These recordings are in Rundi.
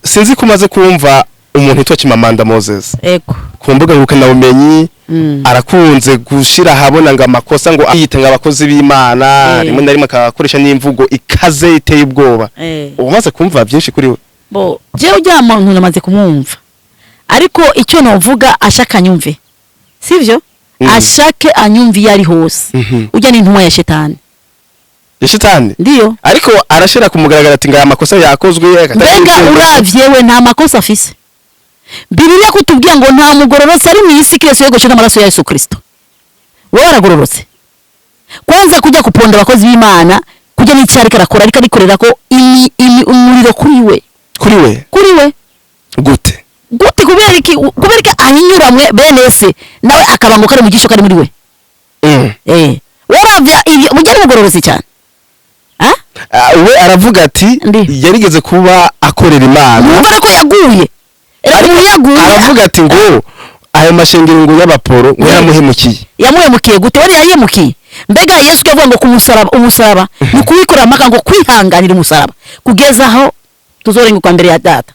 Sinzi kumaze kumva umuntu itwa Chimamanda Moses. Ego. Ku mbuga ngukana bumenyi arakunze gushira habona ngo amakosa ngo ayitanga abakozi b'Imana rimwe na rimwe akakoresha n'imvugo ikaze iteye ubwoba. Umaze kumva byinshi kuri we. Bo je ujya muntu namaze kumwumva. Ariko icyo novuga ashaka anyumve. Sivyo? Ashake anyumvi yari hose. Ujya n'intumwa ya shetani. Yashitani Ndiyo. Ariko arashira kumugaragara ati ngaya makosa yakozwe Mbega uravyewe nta makosa afise. Bibiliya kutubwira ngo nta mugororotse ari mu isi Kristo yego shira amaraso ya Yesu Kristo. Wowe aragororotse. Kwanza kujya kuponda abakozi b'Imana kujya n'icyari karakora ariko arikorera ko umuriro kuri we. Kuri we. Kuri we. Gute kuberiki ahinyuramwe bene se nawe akabanguka ari mu gisho kari muri we. Woravya ibyo mugere mugororotse cyane. We aravuga ati yarigeze kuba akorera Imana. Numva ko yaguye. Aravuga ati ngo ayo mashengero ngo y'abaporo ngo yamuhemukiye. Yamuhemukiye gute wari yayemukiye. Mbega Yesu yavuga ngo umusaraba ni kuwikora amaka ngo kwihanganira umusaraba kugeza aho tuzorenguka mbere ya data.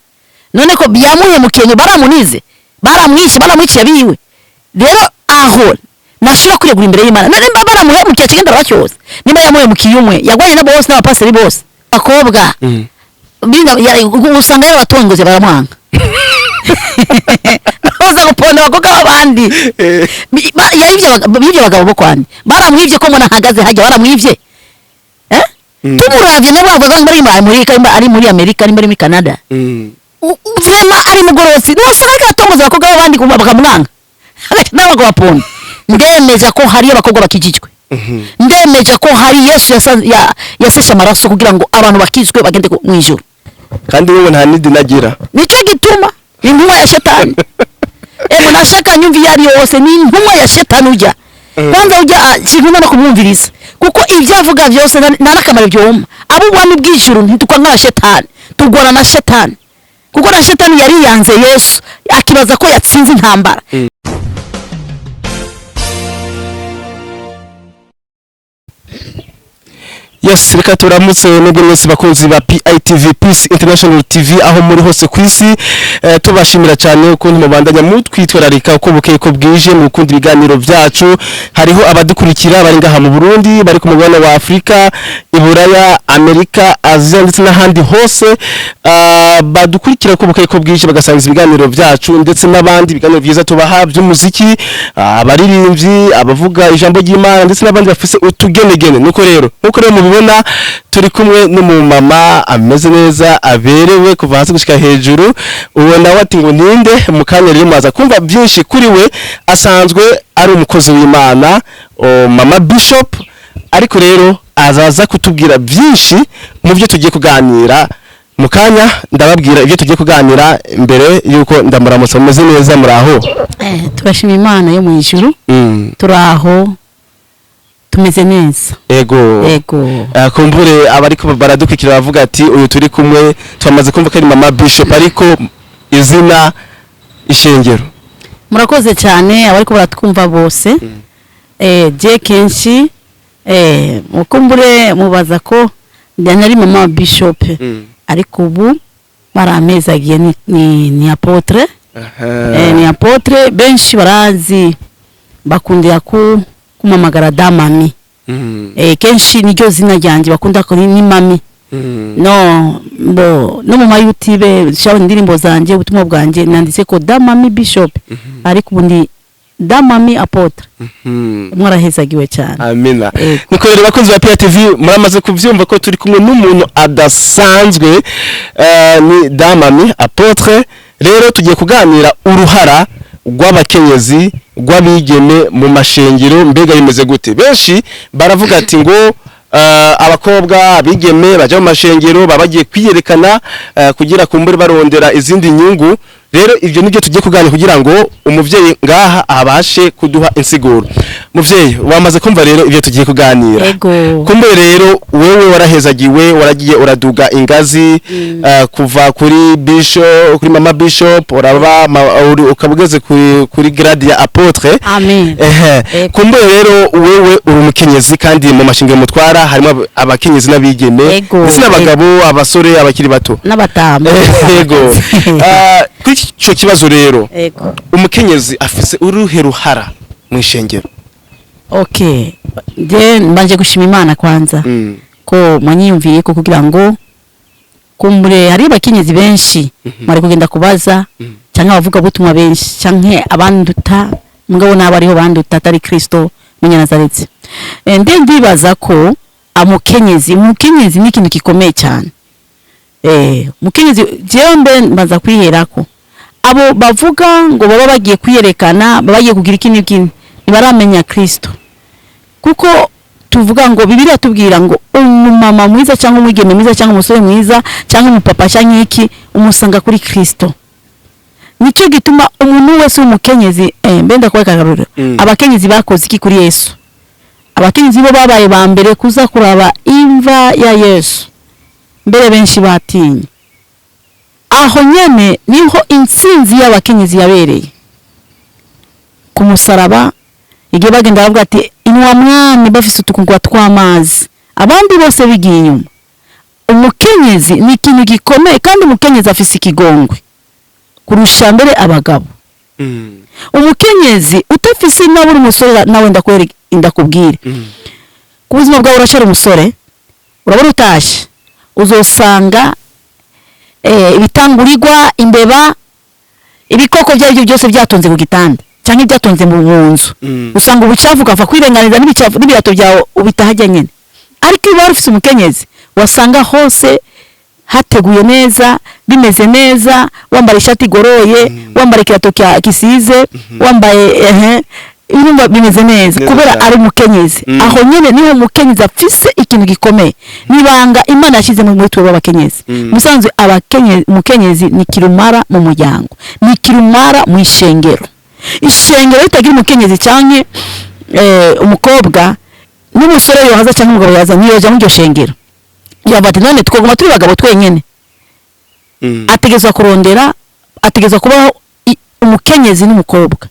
None ko yamuhemukiye ngo baramunize baramwishe baramwiciye biwe. Rero aho nashira kuregura imbere y'Imana. None baramuhemukiye kigenda bacyose. Niba yamuhemukiye umwe yagwanye na bose n'abapaseri bose. Akobwa. Usanga y'abatongoze baramwanga. Oza guponda bakoka abandi. Yibye bagabo bokwani. Baramwivye ko mona hagaze hajya baramwivye. Tumuravye nabo bavuga ngo ari muri Amerika ari muri Canada. Vrema ari mugorotsi. Nosanga atongoze bakoka abandi bakamwanga. Hagati nabo baponda. Ndemeja ko hari abakobwa bakijijwe. Ndemeja ko hari Yesu yasesha amaraso kugira ngo abantu bakizwe bagende mu ijuru. Kandi wewe nta nidi nagira. Nico gituma intumwa ya shetani. Nashaka nyumvi yari yose ni intumwa ya shetani ujya. Kwanza ujya kiguma no kumwumviriza. Kuko ibyo avuga byose narakamara byoma. Abo bwami bw'ijuru ntitukwana na shetani. Tugwana na shetani. Kuko na shetani yari yanze Yesu akibaza ko yatsinze intambara. Yes, reka turamutse n'ubwo mwese bakunzi ba PITV Peace International TV aho muri hose kwisi. Tubashimira cyane ukuntu mubandanya mutwitwararika uko bukeye ko bwije mu kundi biganiro byacu. Hariho abadukurikira bari ngaha mu Burundi, bari ku mugabane wa Afrika, Iburaya, Amerika, Asia ndetse n'ahandi hose. Badukurikira uko bukeye ko bwije bagasangiza ibiganiro byacu ndetse n'abandi biganiro byiza tubaha by'umuziki, abaririmbyi, abavuga ijambo ry'Imana ndetse n'abandi bafise utugenegene. Nuko rero mubibona turi kumwe n'umumama ameze neza aberewe kuva hasi gushika hejuru. Ubona wati ngo ninde mukanya rero maza kumva byinshi kuri we. Asanzwe ari umukozi w'Imana, Mama Bishop, ariko rero azaza kutubwira byinshi mu byo tugiye kuganira. Mukanya ndababwira ibyo tugiye kuganira mbere yuko ndamuramutsa meze neza muraho. Turashima Imana yo mu ijuru. Turaho tumeze neza. Ego. Kumbure abariko baradukwikira bavuga ati uyu turi kumwe twamaze kumva ko ari Mama Bishop ariko izina ishengero. Murakoze cyane abariko baratwumva bose. Je kenshi mukumbure mubaza ko ndanari Mama Bishop. Ariko ubu baramezagiye ni apotre. Ni apotre benshi barazi bakundira kumamagara Damami. Kenshi niryo zina ryanjye bakunda ko ni Mami. No mu YouTube shaho indirimbo zanjye ubutumwa bwanjye nanditse ko Damami Bishop. Ariko ubundi Damami apotre. Mwarahezagiwe cyane. Amina. Niko rero bakunzi ba PITV muramaze kuvyumva ko turi kumwe n'umuntu adasanzwe ni Damami apotre. Rero tugiye kuganira uruhara rw'abakenyezi rw'abigeme mu mashengero mbega bimeze gute. Benshi baravuga ati ngo abakobwa abigeme baje mu mashengero babagiye kwiyerekana kugira kumbure barondera izindi nyungu rero ivyo nivyo tugiye kuganira kugira ngo umuvyeyi ngaha abashe kuduha insiguro. Muvyeyi wamaze kumva rero ivyo tugiye kuganira. Ego. Kumbe rero wewe warahezagiwe waragiye uraduga ingazi kuva kuri bishop kuri mama bishop uraba ukabugeze kuri grade ya apotre. Amen. Kumbe rero wewe uri umukenyezi kandi mu mashingiro mutwara harimo abakenyezi n'abigeme ndetse n'abagabo abasore abakiri bato n'abatama. Yego. Kuri ico kibazo rero umukenyezi afise uruhe ruhara mu ishengero? Okay, mbanje gushima Imana kwanza ko mwanyiyumviye ko kugira ngo kumbure hari abakenyezi benshi mari kugenda kubaza cyangwa abavuga butumwa benshi cyangwa abanduta mugabo nabo ariho banduta atari Kristo munyanazaretse. Ndibaza ko umukenyezi ni ikintu gikomeye cyane. Mukenyezi jewe mbaza kwiherako abo bavuga ngo baba bagiye kwiyerekana bagiye kugira ikintu nibaramenya Kristo, kuko tuvuga ngo Bibiliya tubwira ngo umumama mwiza cyangwa umwigeme mwiza cyangwa umusore mwiza cyangwa umupapa cyangwa iki umusanga kuri Kristo. Nicyo gituma umuntu wese w'umukenyezi mbenda kwa kagarura abakenyezi bakoze iki kuri Yesu. Abakenyezi bo babaye ba mbere kuza kuraba imva ya Yesu, mbere benshi batinye. Aho nyene niho intsinzi y'abakenyezi yabereye ku musaraba. Igihe bagenda bavuga ati inwa mwami bafise utukungwa tw'amazi abandi bose bigiye inyuma. Umukenyezi ni ikintu gikomeye kandi umukenyezi afise ikigongwe kurusha mbere abagabo. Umukenyezi utafise naburi umusore nawe ndakubwire ku buzima bwawe urashara umusore urabona utashe uzosanga ibitangurirwa imbeba ibikoko byaryo byose byatonze ku gitanda cyangwa ibyatonze mu nzu. Usanga ubucafu ukafa kwirenganiza n'ibicafu n'ibirato byawe ubitahajya nyene. Ariko iyo ufise umukenyezi wasanga hose hateguye neza bimeze neza, wambara ishati igoroye, wambara ikirato kisize, wambaye ibintu bimeze neza kubera ari umukenyezi. Aho nyene niho umukenyezi afise ikintu gikomeye nibanga Imana yashize mu mutwe w'abakenyezi. Musanzwe umukenyezi ni kirumara mu muryango, ni kirumara mu ishengero. Ishengero ritagira umukenyezi cyane umukobwa n'umusore yohaza cyangwa umugabo yaza niyoja mu shengero yabati none twoguma turi bagabo twenyene. Ategezwa kurondera, ategezwa kubaho umukenyezi n'umukobwa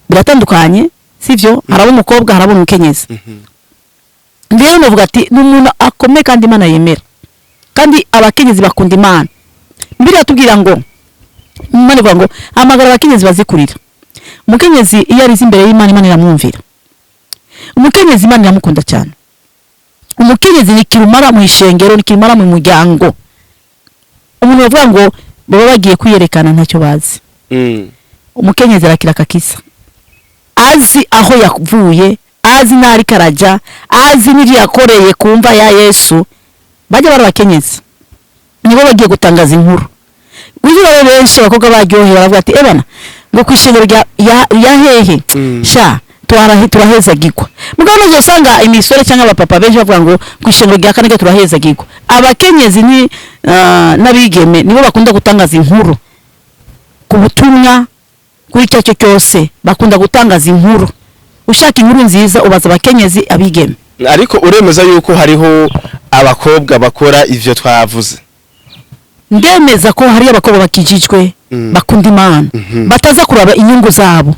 biratandukanye, sivyo? Harabo umukobwa harabo umukenyezi. Ndiyo novuga ati n'umuntu akomeye kandi Imana yemera, kandi abakenyezi bakunda Imana. Mbere atubwira ngo Imana ivuga ngo amagara abakenyezi bazikurira. Umukenyezi iyo ari imbere y'Imana, Imana iramwumvira. Umukenyezi Imana iramukunda cyane. Umukenyezi ni kirumara mu ishengero, ni kirumara mu muryango. Umuntu bavuga ngo baba bagiye kwiyerekana ntacyo bazi. Umukenyezi arakira kakisa, azi aho yavuye, azi nari karaja, azi n'ibyo yakoreye kumva ya Yesu. Bajya barabakenyezi nibo bagiye gutangaza inkuru. Wiyo benshi bakobwa baryohera bavuga ati ebana ngo kwishengero ya hehe sha turaheza gikwa. Mugabo uzosanga imisore cyangwa abapapa benshi bavuga ngo kwishengero rya kaneke turaheza gikwa. Abakenyezi ni nabigeme nibo bakunda gutangaza inkuru ku butumwa kuri cyo cyose, bakunda gutangaza inkuru. Ushaka inkuru nziza ubaza abakenyezi abigeme. Ariko uremeza yuko hariho abakobwa bakora ivyo twavuze? Ndemeza ko hari abakobwa bakijijwe bakunda Imana, bataza kuraba inyungu zabo,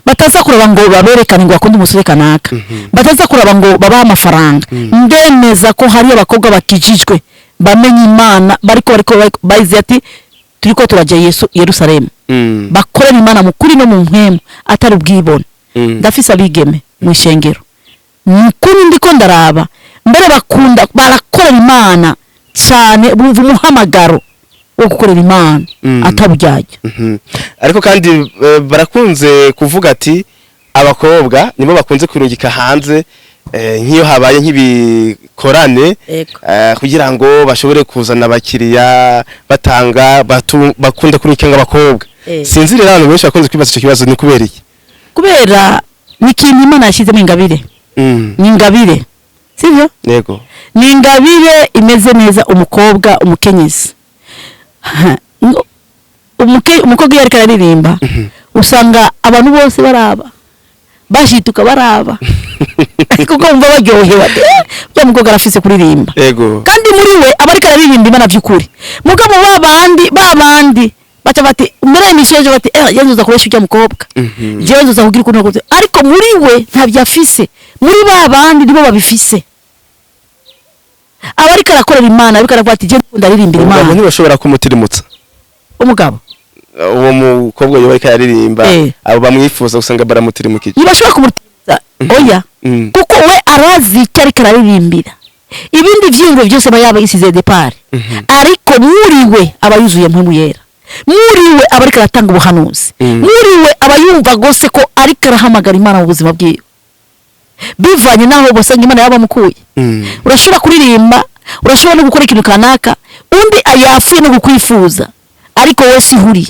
bataza kuraba ngo baberekane ngo bakunda umusore kanaka, bataza kuraba ngo babaha amafaranga. Ndemeza ko hari abakobwa bakijijwe bamenye Imana, bariko bayizi ati turiko turaje Yerusalemu, bakorera Imana mukuri no mu mpemu atari ubwibone. Ndafisa abigeme mu ishengero mukuri ndiko ndaraba mbere bakunda barakorera Imana cyane, bumva umuhamagaro wo gukorera Imana atabujyaje. Ariko kandi barakunze kuvuga ati abakobwa nibo bakunze kwirungika hanze nk'iyo habaye nk'ibikorane kugira ngo bashobore kuzana abakiriya batanga bakunda kurikanga abakobwa. Sinzi rero abantu benshi bakunze kwibaza icyo kibazo ni kubera iki? Kubera ni ikintu Imana yashizemo ingabire. Ni ingabire, sivyo? Yego. Ni ingabire imeze neza umukobwa umukenyezi. umukobwa yariko aririmba usanga abantu bose baraba bashituka baraba kuko umva baryohewe bya mukobwa arafise kuririmba kandi muri we abariko aririmba Imana by'ukuri mugabo babandi baca bati mbere y'imishyeje bati yenzu za kuresha ujya mukobwa yenzu za kugira ukuntu ariko muri we ntabyo afise muri babandi nibo babifise abariko arakorera Imana ariko aravuga ati je ndaririmbira Imana abantu ntibashobora kumutirimutsa umugabo uwo mukobwa yobarika yaririmba abo bamwifuza usanga baramutirimukije ntibashobora kumutirimutsa oya kuko we arazi icyo ariko araririmbira ibindi vyingo byose bayaba isize depart ariko muri we aba yuzuye mpemu yera muri we aba ariko aratanga ubuhanuzi muri we aba yumva gose ko ariko arahamagara Imana mu buzima bwiwe bivanye naho bose Imana yaba mukuye urashobora kuririmba urashobora no gukora ikintu kanaka undi ayafuye no gukwifuza ariko we si huri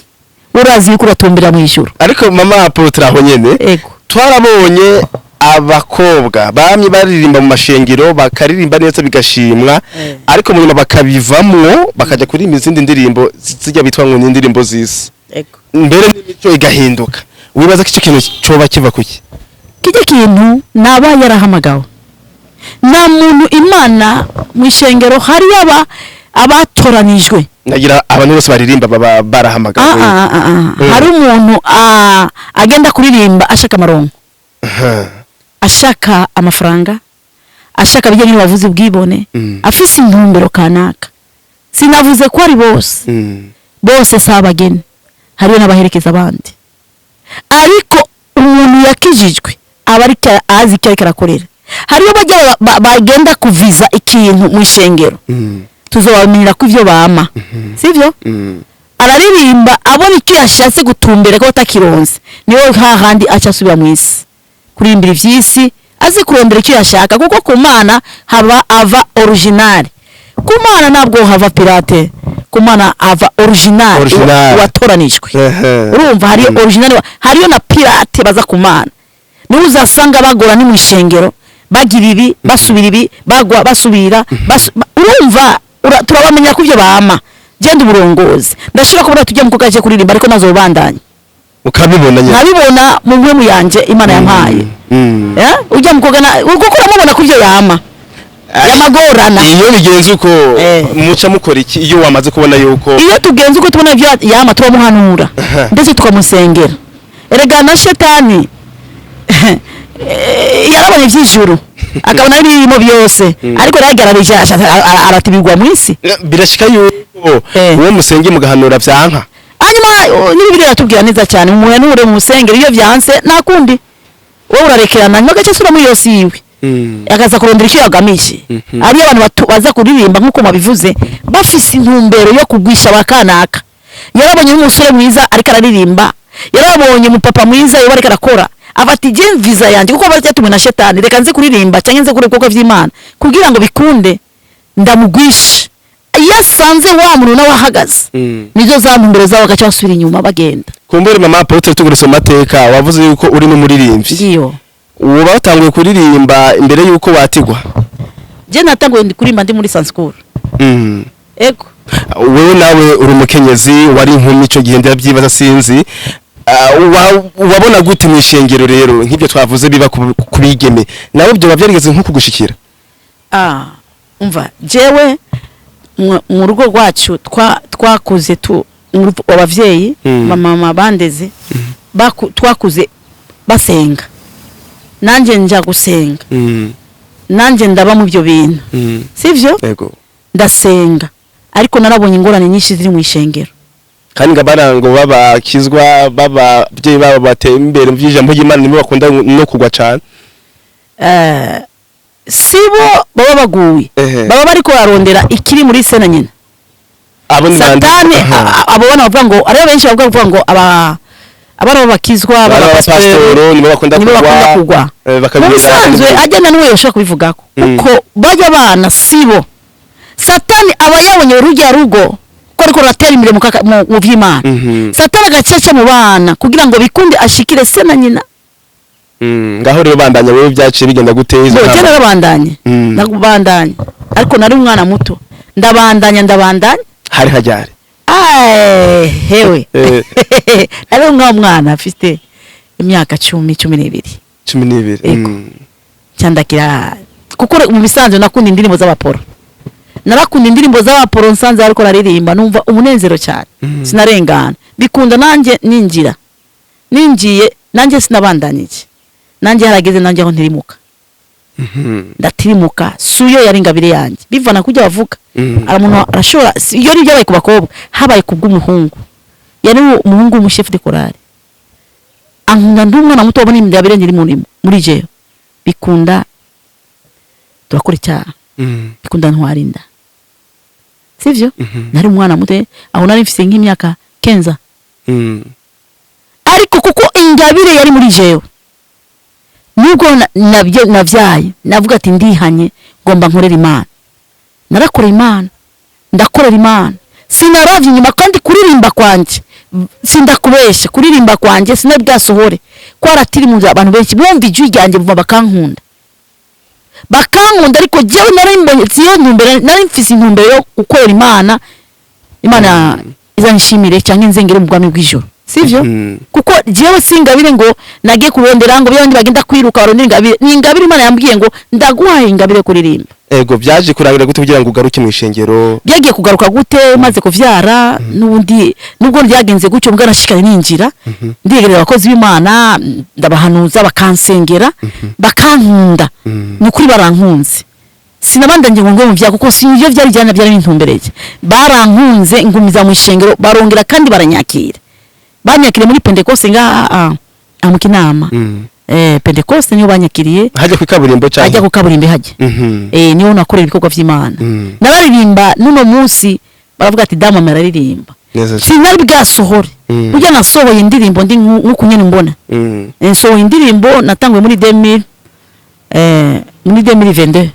urazi yuko uratumbira mu ijuru ariko mama Apotre aho nyene twarabonye abakobwa bamye baririmba mu mashengero bakaririmba neza bigashimwa ariko mu nyuma bakabivamwo bakaja kuririmba izindi ndirimbo zijya bitwa ngo n'indirimbo zisi mbere n'imico igahinduka wibaza ko icyo kintu coba kiva kuki kijya kintu naba yarahamagawe na muntu Imana mu ishengero hari abatoranijwe nagira abantu bose baririmba baba barahamagawe hari umuntu agenda kuririmba ashaka amarongo ashaka amafaranga ashaka bijyanye n'abavuzi bwibone afise intumbero kanaka sinavuze ko ari bose sabagene hariyo n'abaherekeza abandi ariko umuntu yakijijwe abarika azi icyo ariko arakorera hariyo bagenda kuviza ikintu mu ishengero tuzobamenyera ko ivyo bama sivyo araririmba abona icyo yashatse gutumbera ko atakironze niwe hahandi acasubira mu isi kurimbira ivyisi azi kurondera icyo yashaka kuko ku Mana haba ava original ku Mana ntabwo hava pirate ku Mana ava original watoranijwe urumva hari original hariyo na pirate baza ku Mana niwe uzasanga bagora ni mu ishengero bagira ibi basubira ibi bagwa basubira urumva turabamenya ko ivyo bama genda uburongozi ndashobora kubona tujye muko gaje kuririmba ariko nazobandanya ukabibona nyine nabibona mu mpemu yanje Imana yampaye ujya mukogana uko uramubona kuvyo yama yamagorana iyo bigenze uko muca mukora iki iyo wamaze kubona yuko iyo tugenze uko tubona ivyo yama turamuhanura ndetse tukamusengera erega na shetani yarabonye vy'ijuru akabona ibirimo byose ariko ragararije aratibirwa mu isi birashika yuko uwo musenge mugahanura vyanka hanyuma n'ibiri ratubwira neza cyane umuntu nure mu musengero iyo vyanse nakundi wowe urarekerana nyuma gace sura muri yose yiwe akaza kurondera icyo yagamije ari abantu baza kuririmba nkuko mabivuze bafise intumbero yo kugwisha bakanaka yarabonye umusore mwiza ariko araririmba yarabonye umupapa mwiza yo bariko arakora afati je visa yanje kuko baryatumwe na shetani reka nze kuririmba cyangwa nze kuri koko vy'Imana kugira ngo bikunde ndamugwisha yasanze wa muntu nawahagaze nizo zantumbero zawe gacha basubira inyuma bagenda kumbere mama Apotre tugurese mateka wavuze yuko uri no muririmbyi ngiyo uwo batanguye kuririmba imbere yuko watigwa je natanguye ndi kurimba ndi muri Sanskuru ego wewe nawe uri umukenyezi wari inkumi ico gihe ndabyibaza sinzi wabona gute mu ishengero rero nk'ibyo twavuze biba kubigeme nawe byo bavyarigeze nko kugushikira umva jewe mu rugo rwacu twakuze abavyeyi mama bandeze twakuze basenga nanje nja gusenga nanje ndaba mu byo bintu sivyo yego ndasenga ariko narabonye ingorane nyinshi ziri mu ishengero kandi ngabarango babakizwa babavyeyi babo bateye imbere mu vy'ijambo ry'Imana nibo bakunda no kugwa cyane sibo baba baguye baba bariko barondera ikiri muri sena nyina satani abo bana bavuga ngo ari benshi bavuga ngo abana bakizwa abapasitoro nibo bakunda kugwa bakabisanzwe ajyana n'uwo yoshaka kubivugako kuko bajya bana sibo satani aba yabonye urujya rugo ko ratera imbere mu vy'Imana satani agacaca mu bana kugira ngo bikunde ashikire se na nyina ngaho rero bandanya wewe byaciye bigenda guteza bo cyane babandanye nakubandanye ariko nari umwana muto ndabandanya hari hajyare hewe ari umwana afite imyaka 12 cyandakira kuko mu bisanzwe nakunda indirimbo z'abaporo narakunda indirimbo z'abaporo nsanze ariko raririmba numva umunezero cyane sinarengana bikunda nanjye ninjiye nanjye sinabandanyije nanjye harageze nanjye aho ntirimuka ndatirimuka suyo yari ingabire yanjye bivana kujya bavuga aramuntu arashobora iyo ari byabaye ku bakobwa habaye kubw'umuhungu yari umuhungu mu chef de chorale anga ndumwana muto abone ingabire nyiri muri jeyo bikunda turakora icyaha bikunda ntwarinda sivyo nari umwana muto aho nari mfise nk'imyaka 15 ariko kuko ingabire yari muri jeyo nubwo navyaye navuga ati ndihanye ngomba nkorera Imana narakora Imana ndakorera Imana sinaravye inyuma kandi kuririmba kwanje sindakubesha kuririmba kwanje sinabyasohore kwaratiri mu abantu benshi bumva ijwi ryanjye buva bakankunda ariko jewe narimbonye tsiyo ntumbere nari mfise intumbero yo gukorera Imana izanshimire cyangwa inzengere mu bwami bw'ijoro sivyo kuko jewe singabire ngo nagiye kurondera ngo byandi bagenda kwiruka barondera ingabire Imana yambwiye ngo ndaguhaye ingabire kuririmba ego byaje kurangira gute kugira ngo ugaruke mu ishengero byagiye kugaruka gute maze kuvyara nubundi nubwo ryagenze gutyo bwarashikanye ninjira ndiyegerera abakozi b'Imana ndabahanuza bakansengera bakankunda nukuri barankunze sinabandanje ngo mu vya kuko sinivyo byari byana byari intumbereye barankunze ngumiza mu ishengero barongera kandi baranyakira banyakiriye muri Pentecoste mu Kinama Pentecoste niyo banyakiriye hajya ku kaburimbo cyane hajya ku kaburimbo hajya niyo nakorera ibikorwa by'Imana nabaririmba nuno munsi baravuga ati dama mararirimba sinari bwasohore ujya nasohoye indirimbo ndi nkukunyene mbona nsohoye indirimbo natangwe muri 2022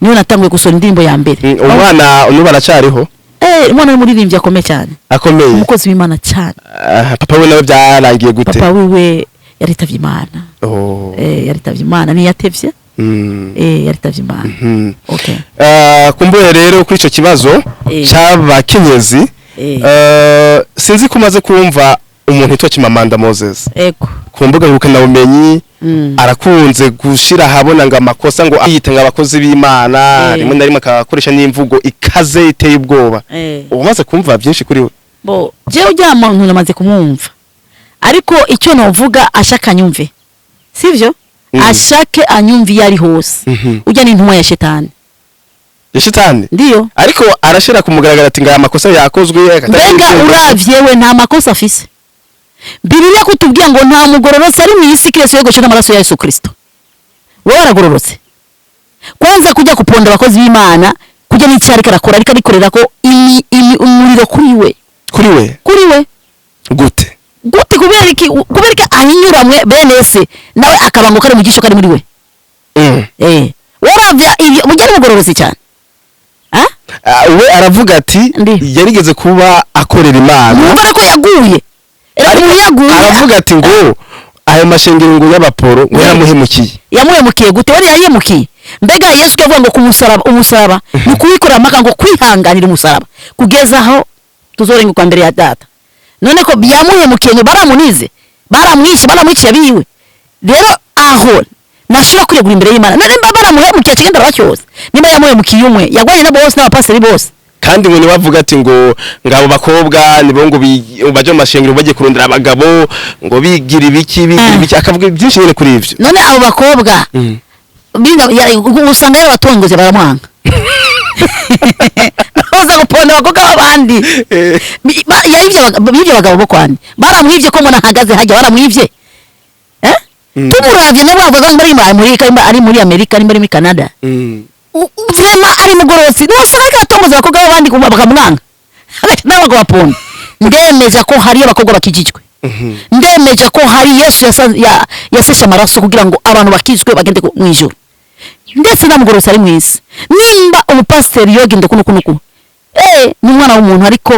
niyo natangwe gusohora indirimbo ya mbere umwana uno baracariho umwana w'umuririmbyi akomeye cyane akomeye umukozi w'Imana cyane papa we nawe byarangiye gute papa wiwe yaritavye Imana yaritavye Imana niyatevye yaritavye Imana okay kumbuye rero kuri ico kibazo cy'abakenyezi sinzi kumaze kumva umuntu yitwa Chimamanda Moses ego ku mbuga ngurukana bumenyi arakunze gushira habona ngo amakosa ngo ayita abakozi b'Imana rimwe na rimwe akakoresha n'imvugo ikaze iteye ubwoba umaze kumva byinshi kuri we bo je ujya muntu namaze kumwumva ariko icyo novuga ashaka nyumve sivyo ashake anyumvi yari hose ujya n'intumwa ya shetani ndiyo ariko arashira kumugaragara ati ngaya amakosa yakozwe mbega uravyewe nta makosa afise Bibiliya kutubwiye ngo nta mugororotse ari mu isi Kristo yegoshe n'amaraso ya Yesu Kristo wowe aragororotse kwanza kujya kuponda abakozi b'Imana kujya n'icyari karakora ariko arikorera ko umuriro kuri we gute kubera iki ahinyuramwe bene se nawe akabango kare mu gisho kari muri we waravya ibyo mujyane mugororotse cyane we aravuga ati yarigeze kuba akorera Imana numva ko yaguye aravuga ati ngo ayo mashengero ngo y'abaporo ngo yamuhemukiye gute wari yayemukiye mbega Yesu yavuga ngo umusaraba ni kuwikora amaka ngo kwihanganira umusaraba kugeza aho tuzorenguka mbere ya data none ko byamuhemukiye ngo baramunize baramwishe biwe rero aho nashira kuregura imbere y'Imana none baramuhemukiye kigenda bacyose nimba yamuhemukiye umwe yagwanye na bose n'abapaseri bose kandi ngo nibavuga ati ngo ngabo bakobwa nibo ngo baje mu mashengero bagiye kurondera abagabo ngo bigira ibiki akavuga byinshi nyine kuri ivyo none abo bakobwa usanga batongoze baramwanga uza guponda abakobwa b'abandi bivyo bagabo bo kwani baramwivye ko mona hagaze hajya baramwivye tumuravye nabo bavuga ari muri Amerika ari muri Canada vrema ari mugorotsi n'usanga gatongoza abakobwa b'abandi bakamwanga hagati n'abagabo baponda ndemeje ko hari abakobwa bakijijwe ndemeje ko hari Yesu yaseshe amaraso kugira ngo abantu bakizwe bagende mu ijuru ndetse namugorotsi ari mwisi nimba umupasiteri yogende kunuku ni umwana w'umuntu ariko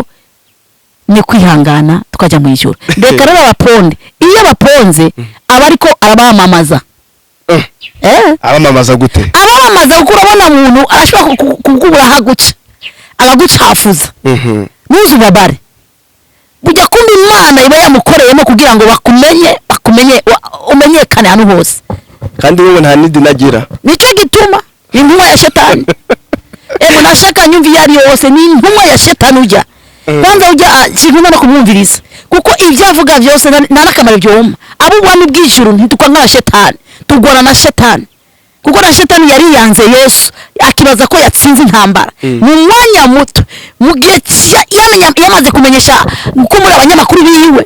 ni kwihangana tukajya mu ijuru reka rero abaponde iyo abaponze aba ariko arabamamaza abamamaza gute abamamaza kuko urabona umuntu arashobora kukubura haguca agagucafuza ntuzubabare bujya kumva imana iba yamukoreyemo kugira ngo umenyekane ahantu hose kandi wowe nta nidini agira nicyo gituma intumwa ya shetani nashaka nyumva iyo ari yose ni intumwa ya shetani ujya kwanza ujya kintu no kumwumviriza kuko ibyo avuga byose nta nakamaro byoma abo ubwami bw'ijuru ntitukwa nka shetani tugora na shetani kuko na shetani yari yanze Yesu akibaza ko yatsinze intambara mu mwanya muto mu gihe yamaze kumenyesha ko muri abanyamakuru biwe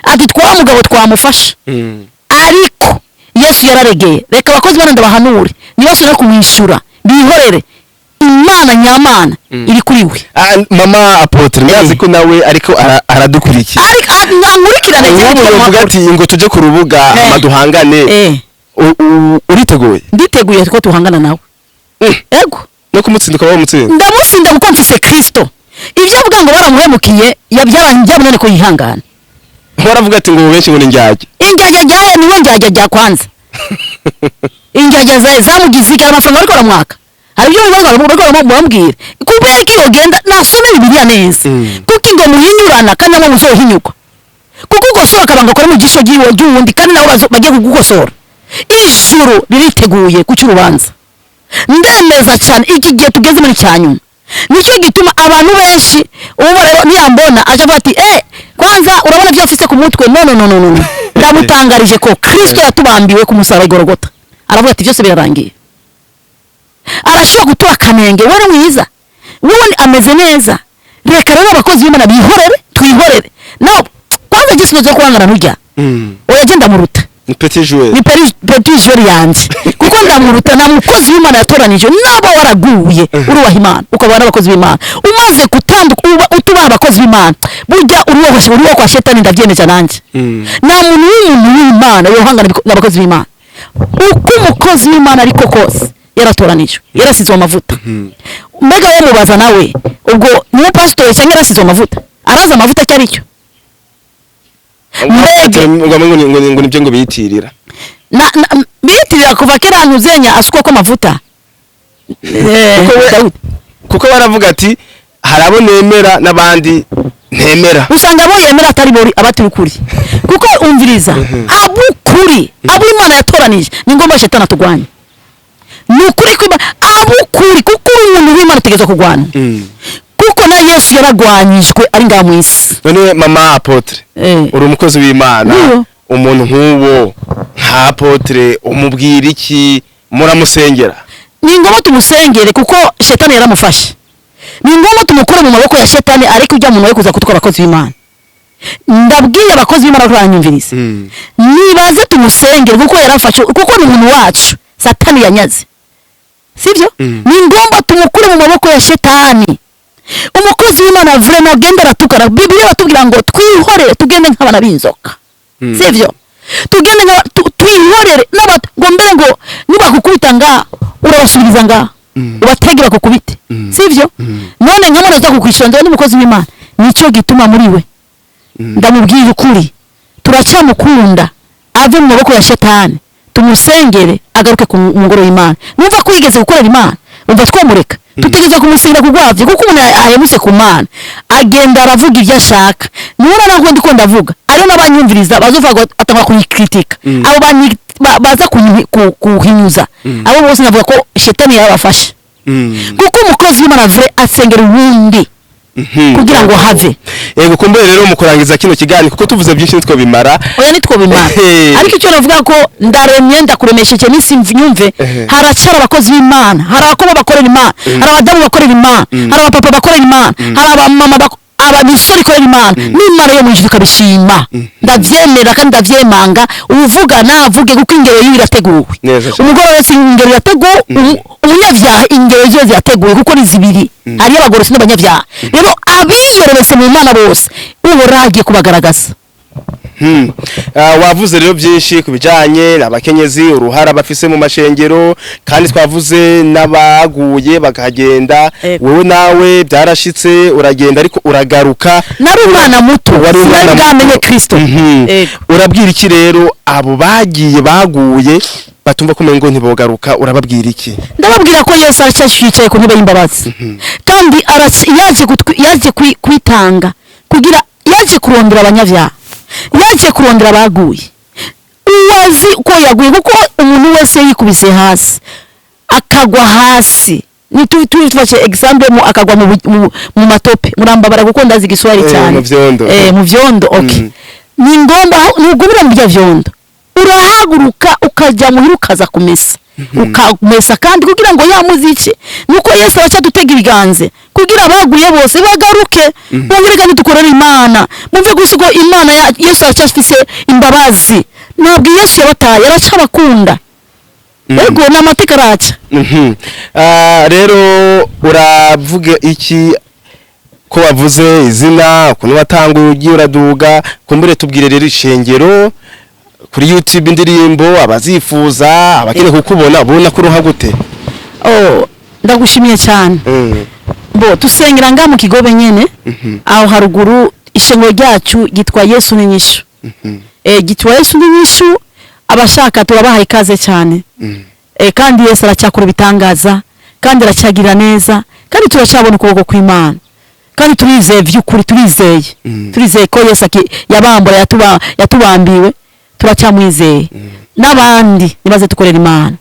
ati mugabo twamufasha ariko Yesu yararegeye reka abakozi baranda bahanure ni Yesu no kumwishura bihorere imana nyamana iri kuri we mama Apotre ndazi ko nawe ariko aradukurikiye ariko nkurikirane cyane uvuga ati ngo tuje ku rubuga amaduhangane uriteguye nditeguye ko tuhangana nawe ego no kumutsinda wa mutsinda ndamutsinda kuko mfise Kristo ibyo avuga ngo baramuhemukiye yabyabanje ko yihangana baravuga ati ngo benshi ngo ni njyaje injyaje jyaye niwe njyaje jya kwanza injyaje zamugize iki amafaranga ariko aramwaka hari byo bibazo mubambwira kubera ko yogenda nasome Bibiliya neza kuko ngo muhinyurana kandi nabo muzohinyuka kuko ugosora akabanga kora mu gisho ry'uwundi kandi nabo bagiye kugukosora ijuru ririteguye ku cy'urubanza ndemeza cyane iki gihe tugeze muri cyanyuma nicyo gituma abantu benshi ubu rero niyambona aje avuga ati kwanza urabona byo afise ku mutwe no ndamutangarije ko Kristo yatubambiwe ku musaraba Golgotha aravuga ati byose birarangiye arashobora gutura kanenge wari mwiza wowe ameze neza reka rero abakozi b'Imana bihorere twihorere no kwanza gisubizo cyo kwangana ntujya uragenda muruta ni petit joueur yanje kuko ndamuruta na mukozi w'Imana yatoranije nabo waraguye urubaha Imana ukabana n'abakozi b'Imana umaze gutanduka utubaha abakozi b'Imana burya uriwo kwa shetani ndavyemeje nanje na muntu w'Imana yohangana n'abakozi b'Imana uko umukozi w'Imana ariko kose yaratoranije yarasizwe amavuta mbega we mubaza nawe ubwo ni pastor cyangwa yarasizwe amavuta araza amavuta cyari cyo ngo nibyo ngo biyitirira biyitirira kuva kera ntuzenya asuko ko amavuta kuko baravuga ati harabo nemera n'abandi ntemera usanga abo yemera atari bori abatiri kuri kuko umviriza abukuri abo Imana yatoranije ni ngomba shetani atugwanya nukuri kwiba abukuri kuko umuntu w'Imana tegeza kugwana kuko na Yesu yaragwanyijwe ari nga mu isi none mama Apotre uri umukozi w'Imana umuntu nk'uwo nka Apotre umubwira iki muramusengera ni ngombwa tumusengere kuko shetani yaramufashe ni ngombwa tumukure mu maboko ya shetani ariko ujya mu nawe kuza kutwara abakozi b'Imana ndabwiye abakozi b'Imana kuranyumviriza nibaze tumusengere kuko yarafashe kuko ni umuntu wacu satani yanyaze sivyo ni ngombwa tumukure mu maboko ya shetani umukozi w'Imana vraiment agenda aratukana Bibiliya batubwira ngo twihorere tugende nk'abana b'inzoka sivyo tugende twihorere n'abato ngo mbere ngo nibakukubita nga urabasubiriza nga ubatege bakukubite sivyo none nk'amara za kukwishonza n'umukozi w'Imana nicyo gituma muri we ndamubwira ukuri turacamukunda ave mu maboko ya shetani tumusengere agaruke ku ngoro y'Imana numva ko yigeze gukorera Imana umva twomureka tutegeza kumusingira kugwavye kuko umuntu ayemuse ku Mana agenda aravuga ibyo ashaka nubona nako ndiko ndavuga ari n'abanyumviriza bazovuga atanga kuyikritika abo baza kuhinyuza abo bose navuga ko shetani yarabafashe kuko umukozi w'Imana vre asengera uwundi kugira ngo have yego kumbe rero mukurangiza kino kigani kuko tuvuze byinshi nitwo bimara oya nitwo bimara ariko icyo navuga ko ndaremye ndakuremesheje n'isi nyumve haracara abakozi b'Imana hari abakobwa bakorera Imana hari abadamu bakorera Imana hari abapapa bakorera Imana hari abamama ababisuri korera Imana n'Imana yo mwijuru kabishima ndavyemera kandi ndavyemanga uvuga navuge kuko ingero yiwe irateguwe umugore wese ingero irateguwe umunyavyaha ingero zose yateguwe kuko ni zibiri ari abagorosi n'abanyavyaha rero abiyorobese mu Mana bose uhoragiye kubagaragaza wavuze rero byinshi kubijanye n'abakenyezi uruhara bafise mu mashengero kandi twavuze n'abaguye bakagenda wowe nawe byarashitse uragenda ariko uragaruka nari umwana muto wari bwamenye Kristo urabwira iki rero abo bagiye baguye batumva ko umengo ntibogaruka urababwira iki? ndababwira ko Yesu aracyashicaye ku ntebe y'imbabazi kandi yaje kwitanga kugira yaje kurondera abanyavyaha yaje kurondera abaguye uwazi ko yaguye kuko umuntu wese yikubise hasi akagwa hasi ni tufashe example mu akagwa mu matope murambabara kuko ndazi Igiswahili cyane mu vyondo okay ni ngomba nugumira mu vyondo urahaguruka ukajya muhira ukaza kumesa ukamesa kandi kugira ngo yamuzice nuko Yesu aracadutega ibiganze kugira abaguye bose bagaruke bumvire kandi dukorera Imana mumve gusuko Imana Yesu aracafise imbabazi ntabwo Yesu yabataye aracabakunda ego n'amateka araca rero uravuga iki ko wavuze izina ukuntu watanguye ugiye uraduga kumbure tubwire rero ishengero kuri YouTube indirimbo abazifuza abakene kukubona bona ko ruha gute? Ndagushimiye cyane bo tusengera nga mu Kigobe nyene aho haruguru ishengero ryacu gitwa Yesu n'inyishu gitwa Yesu n'inyishu abashaka turabahaye ikaze cyane kandi Yesu aracyakora bitangaza kandi aracyagira neza kandi turacabona ukuboko kw'Imana kandi turizeye vy'ukuri turizeye ko Yesu yabambura yatubambiwe turacyamwizeye n'abandi nibaze tukorera Imana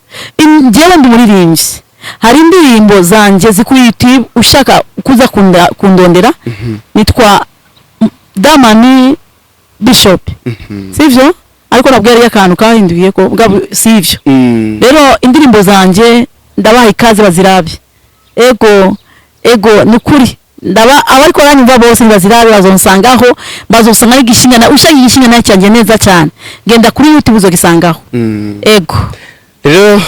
njyewe ndi muririmbyi hari indirimbo zanje zikuri YouTube ushaka kuza kundondera nitwa Damani Bishop sivyo ariko nabwo yari akantu kahinduye ko sivyo rero indirimbo zanje ndabaha ikaze bazirabe ego nukuri ndaba abariko ranyumva bose bazirabe bazonsangaho bazosanga ari gishingana ushaka igishingana cyanje neza cyane genda kuri YouTube uzogisangaho ego rero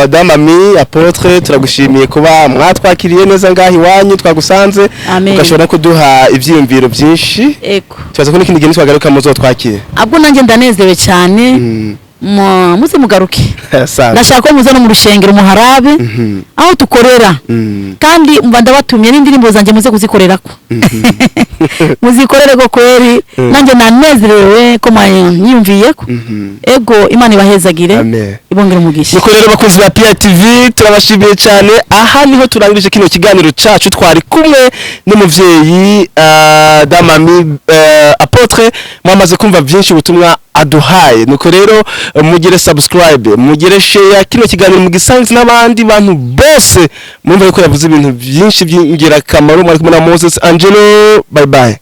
Damami Apotre turagushimiye kuba mwatwakiriye neza ngahi wanyu twagusanze ugashobora kuduha ivyiyumviro byinshi ego tubaza ko n'ikindi gihe twagaruka muzo twakire abwo nanjye ndanezerewe cyane muze mugaruke ndashaka ko muza no mu rushengero muharabe aho tukorera kandi mba ndabatumye n'indirimbo zanje muze kuzikorerako muzikorere ko kweri nanjye nanezerewe ko mwanyumviyeko ego Imana ibahezagire ibongere umugisha niko rero bakunzi ba PITV turabashimiye cyane aha niho turangirije kino kiganiro cacu twari kumwe n'umuvyeyi Damami Apotre mwamaze kumva byinshi ubutumwa aduhaye nuko rero mugire subscribe mugire share kino kiganiro mugisanze n'abandi bantu bose mumva ko yavuze ibintu byinshi by'ingirakamaro mwari kumwe na Moses Angelo bye bye.